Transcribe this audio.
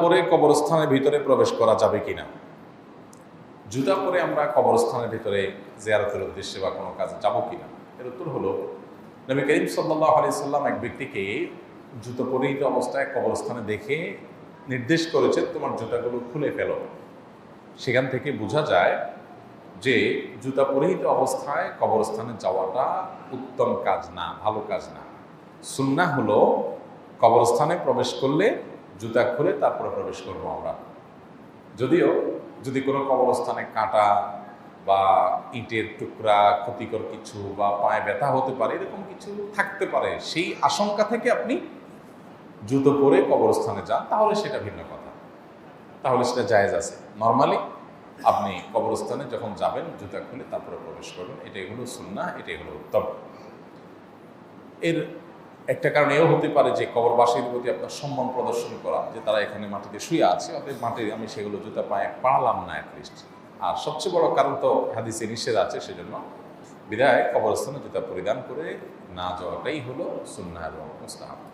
পরে কবরস্থানের ভিতরে প্রবেশ করা যাবে কিনা? জুতা পরে আমরা কবরস্থানের ভিতরে জিয়ারতের উদ্দেশ্যে বা কোনো কাজে যাব কিনা, এর উত্তর হলো, নবী করিম সাল্লাল্লাহু আলাইহি সাল্লাম এক ব্যক্তিকে জুতো পরিহিত অবস্থায় কবরস্থানে দেখে নির্দেশ করেছেন, তোমার জুতাগুলো খুলে ফেলো। সেখান থেকে বোঝা যায় যে জুতা পরিহিত অবস্থায় কবরস্থানে যাওয়াটা উত্তম কাজ না, ভালো কাজ না। সুন্নাহ হলো কবরস্থানে প্রবেশ করলে জুতা খুলে তারপরে প্রবেশ করবো আমরা। যদিও যদি কোনো কবরস্থানে কাঁটা বা ইটের টুকরা, ক্ষতিকর কিছু বা পায়ে ব্যথা হতে পারে, এরকম কিছু থাকতে পারে, সেই আশঙ্কা থেকে আপনি জুতো পরে কবরস্থানে যান, তাহলে সেটা ভিন্ন কথা, তাহলে সেটা জায়েজ আছে। নর্মালি আপনি কবরস্থানে যখন যাবেন জুতা খুলে তারপরে প্রবেশ করবেন, এটাই হলো সুন্নাহ, এটাই হলো উত্তম। এর একটা কারণ এও হতে পারে যে কবরবাসীর প্রতি আপনার সম্মান প্রদর্শন করা, যে তারা এখানে মাটিতে শুয়ে আছে, অতএব মাটি আমি সেগুলো জুতা পায়ে পাড়ালাম না অ্যাটলিস্ট। আর সবচেয়ে বড় কারণ তো হাদিসে নিষেধ আছে, সেজন্য বিদায় কবরস্থানে জুতা পরিধান করে না যাওয়াটাই হলো সুন্নাহ এবং মুস্তাহাব।